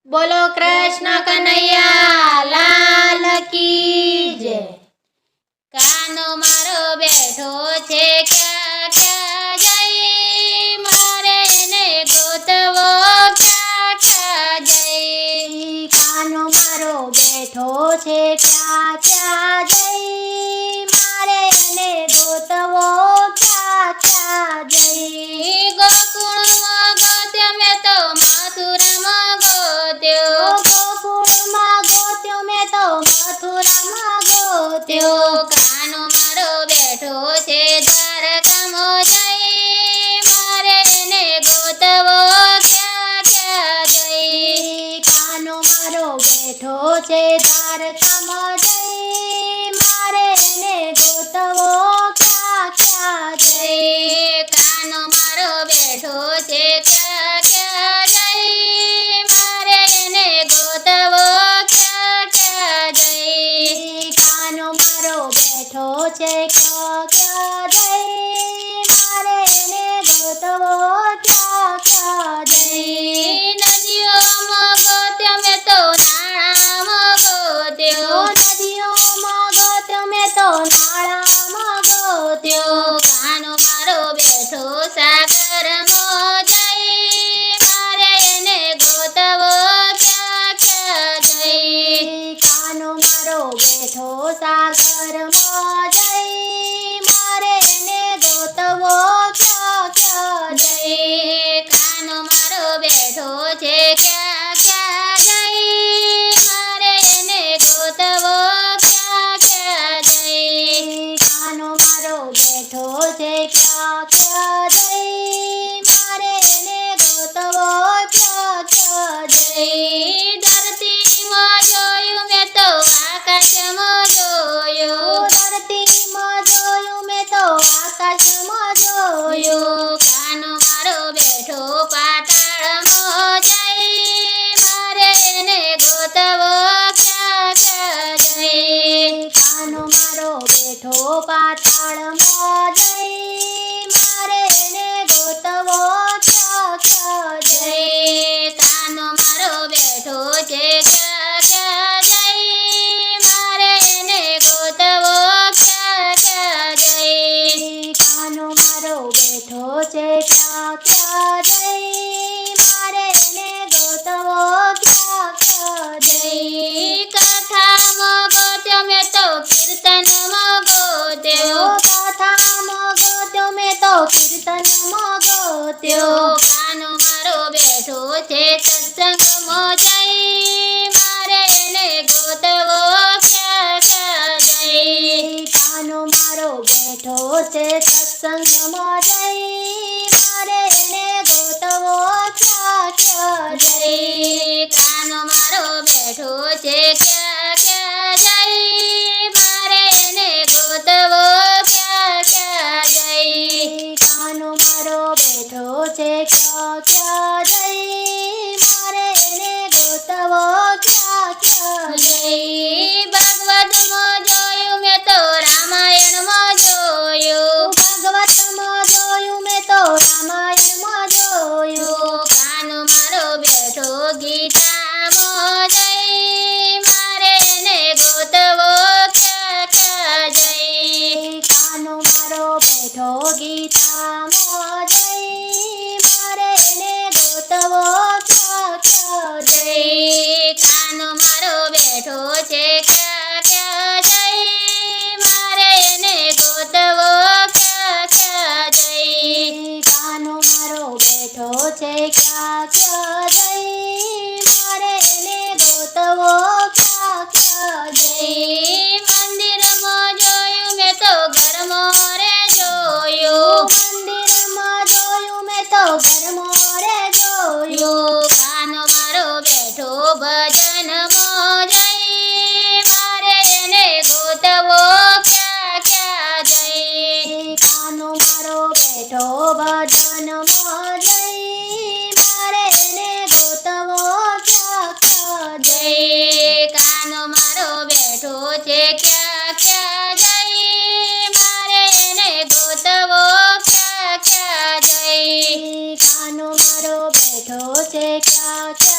બોલો કૃષ્ણ કનૈયા લાલ કી જય। કાનો મારો બેઠો છે ક્યાં ક્યાં જઈ, મારે એને ગોતવો ક્યાં ક્યાં જઈ। કાનો મારો બેઠો છે ક્યાં ક્યાં જઈ, મારે એને ગોતવો ક્યાં ક્યાં જઈ। ગોકુળમાં ગોત્યો મેં તો મથુરામાં ગોત્યો, ગોકુળમાં ગોત્યો મેં તો મથુરામાં ગોત્યો। કાનો મારો બેઠો છે દ્વારકામાં જઈ, મારે એને ગોતવો ક્યાં ક્યાં જઈ। કાનો મારો બેઠો છે દ્વારકામાં જઈ, મારે એને ગોતવો ક્યાં ક્યાં જઈ। કાનો મારો બેઠો છે ક્યાં ક્યાં જઈ, મારે એને ગોતવો ક્યાં ક્યાં જઈ। કાનો મારો બેઠો છે ક્યાં ક્યાં જઈ, મારે એને ગોતવો ક્યાં ક્યાં જઈ। નદીઓમાં ગોત્યો મેં તો નાળામાં ગોત્યો, નદીઓમાં ગોત્યો મેં તો નાળામાં ગોત્યો। કાનો મારો બેઠો સાગરમાં જઈ, મારે એને ગોતવો ક્યાં ક્યાં જઈ। કાનો મારો બેઠો સાગરમાં જઈ, મારે એને ગોતવો ક્યાં ક્યાં જઈ। કાનો મારો બેઠો છે ક્યાં ક્યાં જઈ, મારે એને ગોતવો ક્યાં ક્યાં જઈ। કાનો મારો બેઠો છે ક્યાં ક્યાં જઈ, મારે એને ગોતવો ક્યાં ક્યાં જઈ। ધરતીમાં જોયું મેં તો આકાશમાં જોયું, ધરતીમાં જોયું મેં તો આકાશમાં જોયું। કાનો મારો બેઠો પાતાળમાં જઈ, મારે એને ગોતવો ક્યાં ક્યાં જઈ। કાનો મારો બેઠો પાતાળમાં જઈ, મારે એને ગોતવો ક્યાં ક્યાં જઈ। કાનો મારો બેઠો છે ક્યાં ક્યાં જઈ, મારે એને ગોતવો ક્યાં ક્યાં જઈ। કાનો મારો બેઠો છે ક્યાં ક્યાં જઈ, મારે એને ગોતવો ક્યાં ક્યાં જઈ। કથામાં ગોત્યો મેં તો કીર્તનમાં ગોત્યો, કથામાં ગોત્યો મેં તો કીર્તનમાં ગોત્યો। કાનો મારો બેઠો છે સત્સંગમાં જઈ, મારે એને ગોતવો ક્યાં ક્યાં જઈ। કાનો મારો બેઠો છે સત્સંગમાં જઈ, મારે એને ગોતવો ક્યાં ક્યાં જઈ। કાનો મારો બેઠો છે ક્યાં ક્યાં જઈ, મારે એને ગોતવો ક્યાં ક્યાં જઈ। કાનો મારો બેઠો છે ક્યાં ક્યાં જઈ, મારે એને ગોતવો ક્યાં ક્યાં જઈ। ભાગવતમાં જોયું મેં તો રામાયણમાં જોયું, ભાગવતમાં જોયું મેં તો રામાયણમાં જોયું। કાનો મારો બેઠો ગીતામાં જઈ, મારે એને ગોતવો ક્યાં ક્યાં જઈ। કાનો મારો બેઠો ગીતામાં જઈ, મારે એને ગોતવો ક્યાં ક્યાં જઈ। કાનો મારો બેઠો છે ક્યાં ક્યાં જઈ, મારે એને ગોતવો ક્યાં ક્યાં જઈ। કાનો મારો બેઠો છે ક્યાં ક્યાં જઈ, મારે એને ગોતવો ક્યાં ક્યાં જઈ। મંદિરમાં જોયું મેં તો ઘરમાં રે જોયું, મંદિરમાં જોયું મેં તો ઘરમાં રે જોયું। કાનો મારો બેઠો ભજનમાં જઈ, મારે એને ગોતવો ક્યાં ક્યાં જઈ। કાનો મારો બેઠો ભજનમાં જઈ, મારે એને ગોતવો ક્યાં ક્યાં જઈ। કાનો મારો બેઠો છે ક્યાં ક્યાં જઈ, મારે એને ગોતવો ક્યાં ક્યાં જઈ। કાનો મારો બેઠો છે ક્યાં ક્યાં